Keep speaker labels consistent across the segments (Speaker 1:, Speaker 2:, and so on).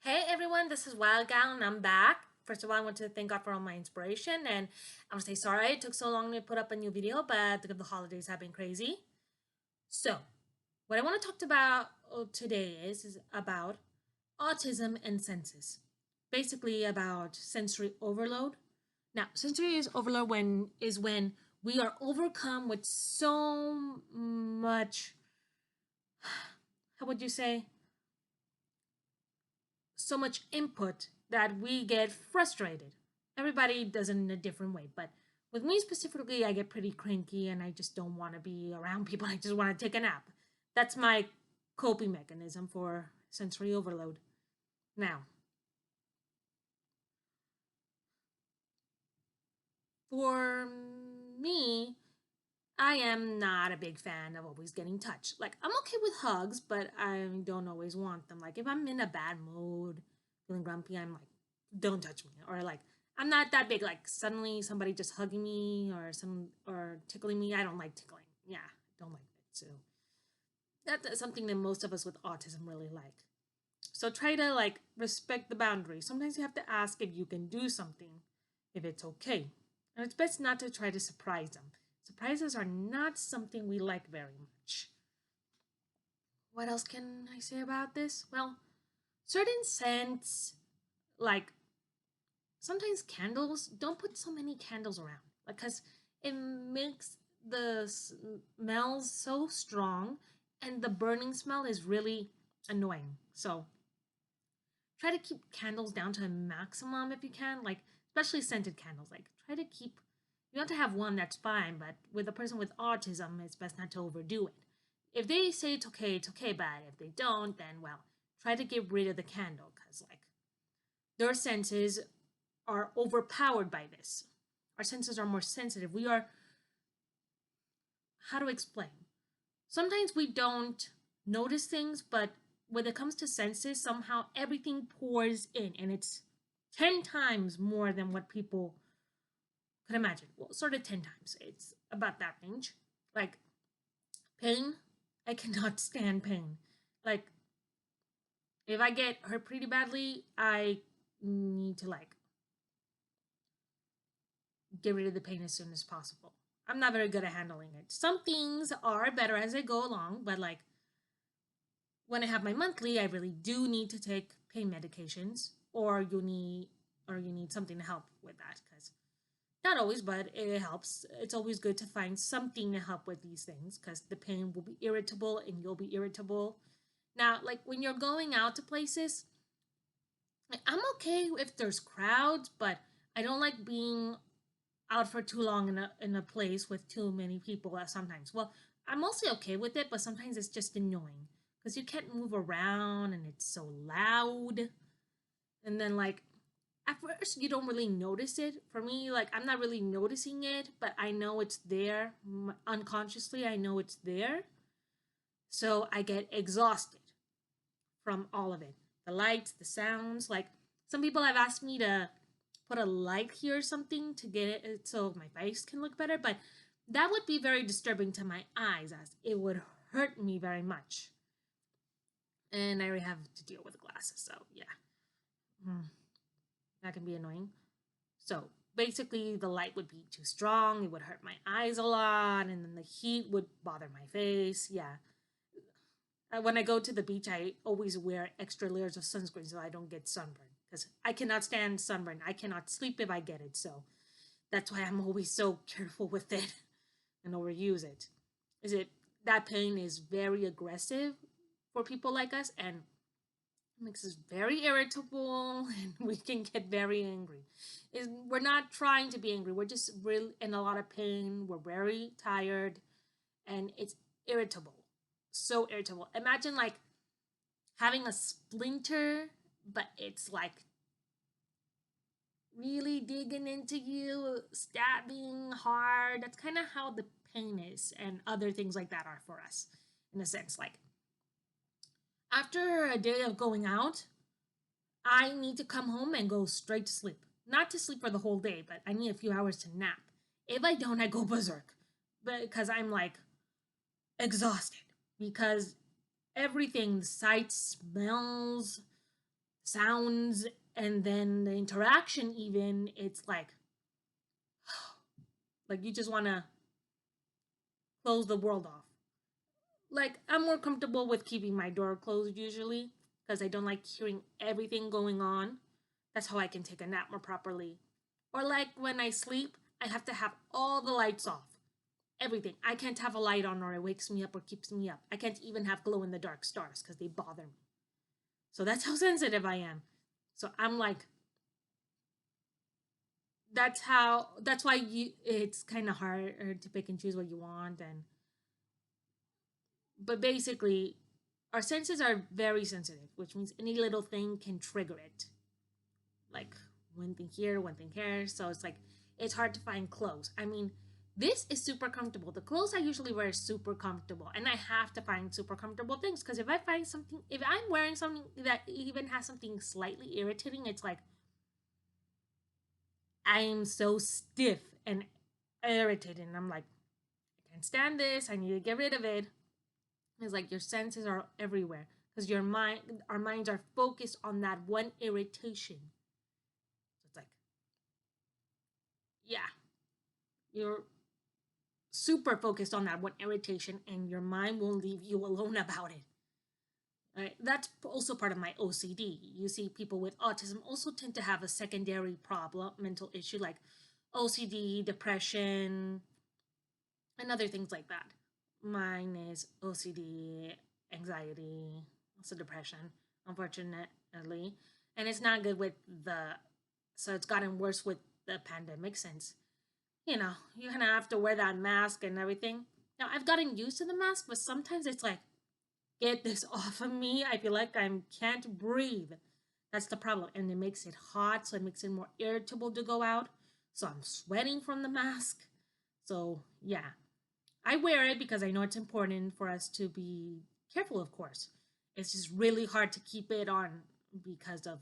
Speaker 1: Hey everyone, this is Wild Gal and I'm back. First of all, I want to thank God for all my inspiration and I want to say sorry it took so long to put up a new video, but the holidays have been crazy. So, what I want to talk about today is about autism and senses. Basically about sensory overload. Now, sensory is overload when we are overcome with so much, how would you say, so much input that we get frustrated. Everybody does it in a different way, but with me specifically, I get pretty cranky and I just don't want to be around people. I just want to take a nap. That's my coping mechanism for sensory overload. Now, for me, I am not a big fan of always getting touched. Like, I'm okay with hugs, but I don't always want them. Like, if I'm in a bad mood, feeling grumpy, I'm like, don't touch me. Or like, I'm not that big. Like, suddenly somebody just hugging me or tickling me. I don't like tickling. Yeah, I don't like it. So that's something that most of us with autism really like. So try to like respect the boundaries. Sometimes you have to ask if you can do something, if it's okay. And it's best not to try to surprise them. Surprises are not something we like very much. What else can I say about this? Well, certain scents, like sometimes candles, don't put so many candles around. Because it makes the smells so strong and the burning smell is really annoying. So try to keep candles down to a maximum if you can, like especially scented candles. Like try to keep, you don't have to have one, that's fine, but with a person with autism, it's best not to overdo it. If they say it's okay, but if they don't, then well, try to get rid of the candle because like their senses are overpowered by this. Our senses are more sensitive. We are, how to explain? Sometimes we don't notice things, but when it comes to senses, somehow everything pours in and it's 10 times more than what people could imagine. Well, sort of 10 times. It's about that range. Like pain, I cannot stand pain. Like if I get hurt pretty badly, I need to like get rid of the pain as soon as possible. I'm not very good at handling it. Some things are better as I go along, but like when I have my monthly, I really do need to take pain medications, or you need something to help with that because not always, but it helps. It's always good to find something to help with these things because the pain will be irritable and you'll be irritable. Now, like when you're going out to places, I'm okay if there's crowds, but I don't like being out for too long in a place with too many people sometimes. Well, I'm mostly okay with it, but sometimes it's just annoying because you can't move around and it's so loud. And then like at first you don't really notice it. For me, like I'm not really noticing it, but I know it's there unconsciously. I know it's there. So I get exhausted from all of it. The lights, the sounds, like some people have asked me to put a light here or something to get it so my face can look better, but that would be very disturbing to my eyes as it would hurt me very much. And I already have to deal with glasses, so yeah. That can be annoying. So basically, the light would be too strong, it would hurt my eyes a lot, and then the heat would bother my face. Yeah. When I go to the beach, I always wear extra layers of sunscreen so I don't get sunburned because I cannot stand sunburn. I cannot sleep if I get it. So that's why I'm always so careful with it and overuse it. Is it that pain is very aggressive for people like us and makes us very irritable and we can get very angry. We're not trying to be angry. We're just really in a lot of pain. We're very tired and it's irritable. So irritable. Imagine like having a splinter, but it's like really digging into you, stabbing hard. That's kind of how the pain is, and other things like that are for us, in a sense. Like after a day of going out, I need to come home and go straight to sleep. Not to sleep for the whole day, but I need a few hours to nap. If I don't, I go berserk because I'm like exhausted because everything, the sights, smells, sounds, and then the interaction, even, it's like you just want to close the world off. Like, I'm more comfortable with keeping my door closed usually because I don't like hearing everything going on. That's how I can take a nap more properly. Or like when I sleep, I have to have all the lights off. Everything. I can't have a light on or it wakes me up or keeps me up. I can't even have glow in the dark stars because they bother me. So that's how sensitive I am. So I'm like, that's why it's kind of hard to pick and choose what you want. And but basically, our senses are very sensitive, which means any little thing can trigger it. Like one thing here, one thing here. So it's like it's hard to find clothes. I mean, this is super comfortable. The clothes I usually wear is super comfortable, and I have to find super comfortable things because if I find something, if I'm wearing something that even has something slightly irritating, it's like I'm so stiff and irritated, and I'm like, I can't stand this. I need to get rid of it. It's like your senses are everywhere because our minds are focused on that one irritation. So it's like, yeah, you're super focused on that one irritation, and your mind won't leave you alone about it. Right? That's also part of my OCD. You see, people with autism also tend to have a secondary problem, mental issue like OCD, depression, and other things like that. Mine is OCD, anxiety, also depression, unfortunately. And it's not good with so it's gotten worse with the pandemic since, you kind of have to wear that mask and everything. Now, I've gotten used to the mask, but sometimes it's like, get this off of me. I feel like I can't breathe. That's the problem. And it makes it hot, so it makes it more irritable to go out. So I'm sweating from the mask. So, yeah, I wear it because I know it's important for us to be careful, of course. It's just really hard to keep it on because of,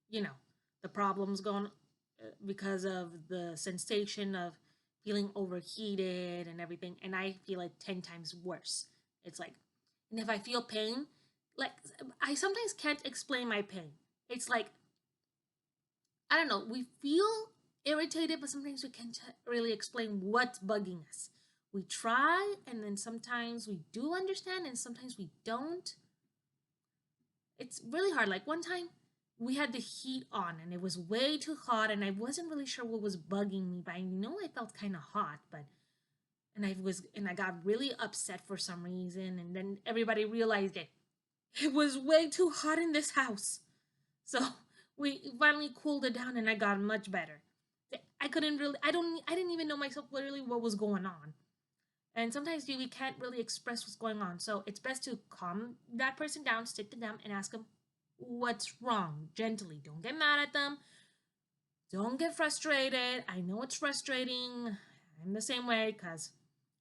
Speaker 1: you know, the problems going because of the sensation of feeling overheated and everything. And I feel it 10 times worse. It's like, and if I feel pain, like, I sometimes can't explain my pain. It's like, I don't know, we feel irritated, but sometimes we can't really explain what's bugging us. We try, and then sometimes we do understand, and sometimes we don't. It's really hard. Like one time, we had the heat on, and it was way too hot, and I wasn't really sure what was bugging me, but I know I felt kind of hot, but and I got really upset for some reason, and then everybody realized it. It was way too hot in this house. So we finally cooled it down and I got much better. I couldn't really I didn't even know myself literally what was going on. And sometimes we can't really express what's going on. So it's best to calm that person down, sit them down and ask them what's wrong gently. Don't get mad at them. Don't get frustrated. I know it's frustrating. I'm the same way cuz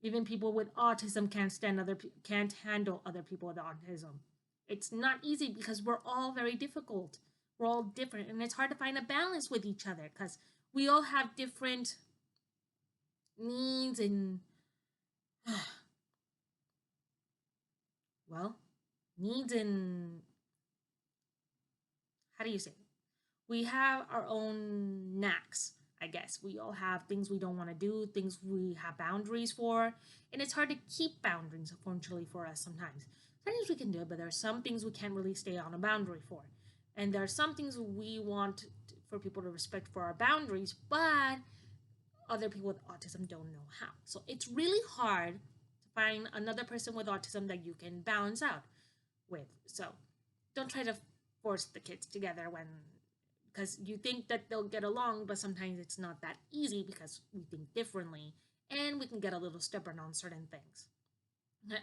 Speaker 1: even people with autism can't handle other people with autism. It's not easy because we're all very difficult. We're all different, and it's hard to find a balance with each other because we all have different needs and well, needs and how do you say it? We have our own knacks. I guess we all have things we don't want to do, things we have boundaries for, and it's hard to keep boundaries, unfortunately, for us sometimes. Sometimes we can do it, but there are some things we can't really stay on a boundary for. And there are some things we want for people to respect for our boundaries, but other people with autism don't know how. So it's really hard to find another person with autism that you can balance out with. So don't try to force the kids together when because you think that they'll get along, but sometimes it's not that easy because we think differently and we can get a little stubborn on certain things.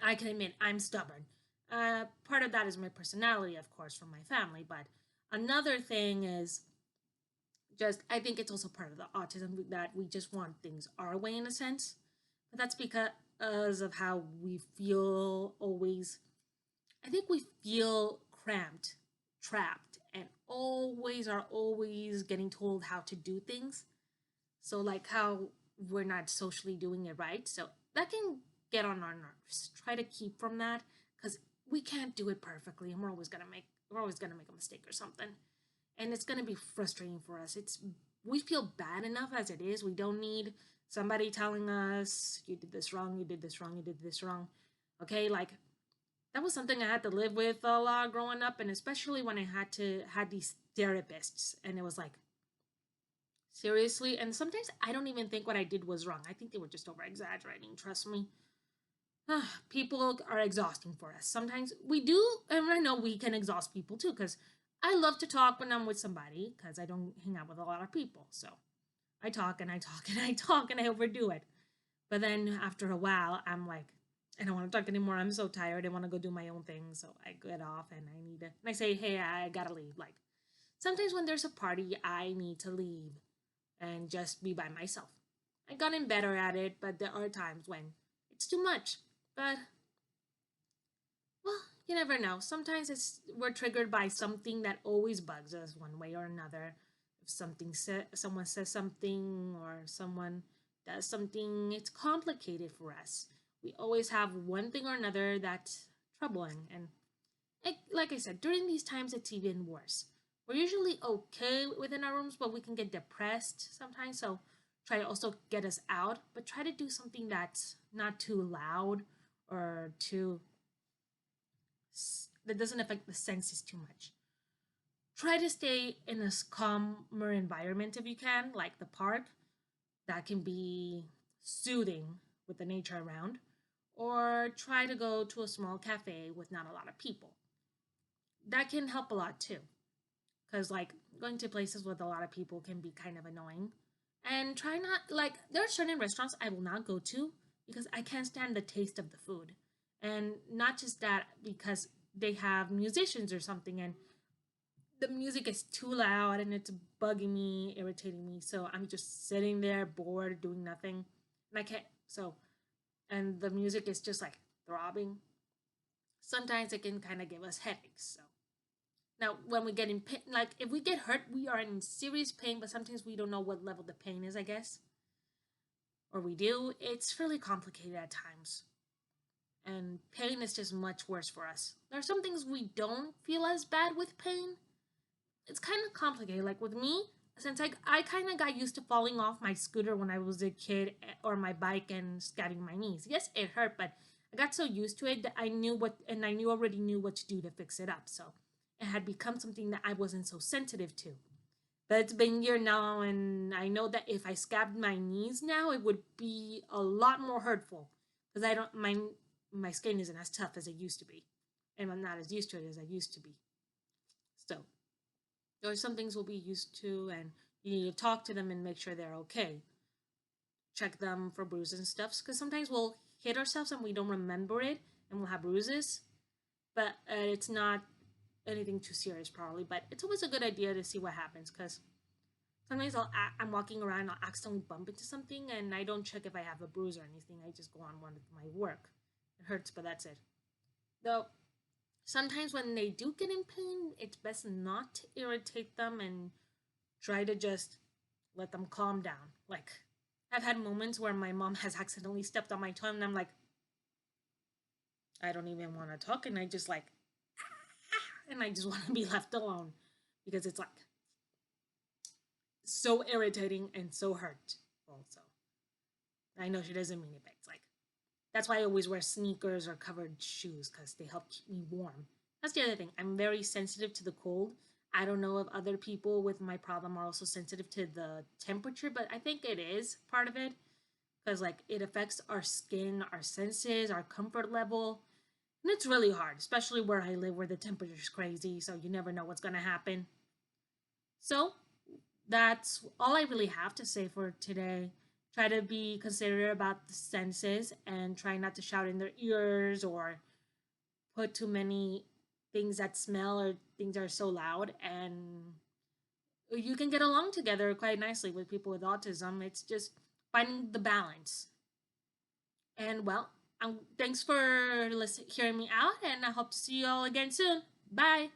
Speaker 1: I can admit I'm stubborn. Part of that is my personality, of course, from my family, but another thing is just I think it's also part of the autism that we just want things our way in a sense. But that's because of how we feel always. I think we feel cramped, trapped, and always getting told how to do things. So like how we're not socially doing it right. So that can get on our nerves. Try to keep from that because we can't do it perfectly, and We're always gonna make a mistake or something, and it's gonna be frustrating for us. We feel bad enough as it is. We don't need somebody telling us you did this wrong, you did this wrong, you did this wrong. Okay, like that was something I had to live with a lot growing up, and especially when I had these therapists, and it was like seriously. And sometimes I don't even think what I did was wrong. I think they were just over exaggerating. Trust me. People are exhausting for us. Sometimes we do, and I know we can exhaust people too, because I love to talk when I'm with somebody, because I don't hang out with a lot of people. So I talk and I talk and I talk and I overdo it. But then after a while, I'm like, I don't want to talk anymore. I'm so tired. I want to go do my own thing. So I get off and I need to, and I say, hey, I gotta leave. Like sometimes when there's a party, I need to leave and just be by myself. I've gotten better at it, but there are times when it's too much. But well, you never know. Sometimes we're triggered by something that always bugs us one way or another. If someone says something or someone does something, it's complicated for us. We always have one thing or another that's troubling, and like I said, during these times it's even worse. We're usually okay within our rooms, but we can get depressed sometimes. So try to also get us out, but try to do something that's not too loud or too that doesn't affect the senses too much. Try to stay in a calmer environment if you can, like the park. That can be soothing with the nature around. Or try to go to a small cafe with not a lot of people. That can help a lot too. Because, like, going to places with a lot of people can be kind of annoying. And try not, like, there are certain restaurants I will not go to because I can't stand the taste of the food. And not just that, because they have musicians or something, and the music is too loud and it's bugging me, irritating me. So I'm just sitting there bored, doing nothing. And I can't, so, and the music is just like throbbing. Sometimes it can kind of give us headaches. So now, when we get in pain, like if we get hurt, we are in serious pain, but sometimes we don't know what level the pain is, I guess. Or we do. It's really complicated at times. And pain is just much worse for us. There are some things we don't feel as bad with pain. It's kind of complicated. Like with me, since I kind of got used to falling off my scooter when I was a kid or my bike and scabbing my knees. Yes, it hurt, but I got so used to it that I already knew what to do to fix it up. So it had become something that I wasn't so sensitive to. But it's been a year now, and I know that if I scabbed my knees now, it would be a lot more hurtful because I don't my skin isn't as tough as it used to be, and I'm not as used to it as I used to be. So there are some things we'll be used to, and you need to talk to them and make sure they're okay. Check them for bruises and stuff, because sometimes we'll hit ourselves and we don't remember it, and we'll have bruises, but it's not anything too serious probably. But it's always a good idea to see what happens, because sometimes I'm walking around and I'll accidentally bump into something and I don't check if I have a bruise or anything. I just go on with my work. It hurts, but that's it. Though sometimes when they do get in pain, it's best not to irritate them and try to just let them calm down. Like I've had moments where my mom has accidentally stepped on my toe and I'm like, I don't even want to talk, and I just like and I just want to be left alone because it's like so irritating and so hurt. Also, I know she doesn't mean it, but it's like that's why I always wear sneakers or covered shoes because they help keep me warm. That's the other thing. I'm very sensitive to the cold. I don't know if other people with my problem are also sensitive to the temperature, but I think it is part of it because like it affects our skin, our senses, our comfort level. And it's really hard, especially where I live where the temperature is crazy, so you never know what's going to happen. So, that's all I really have to say for today. Try to be considerate about the senses and try not to shout in their ears or put too many things that smell or things that are so loud, and you can get along together quite nicely with people with autism. It's just finding the balance. And well, thanks for hearing me out, and I hope to see you all again soon. Bye.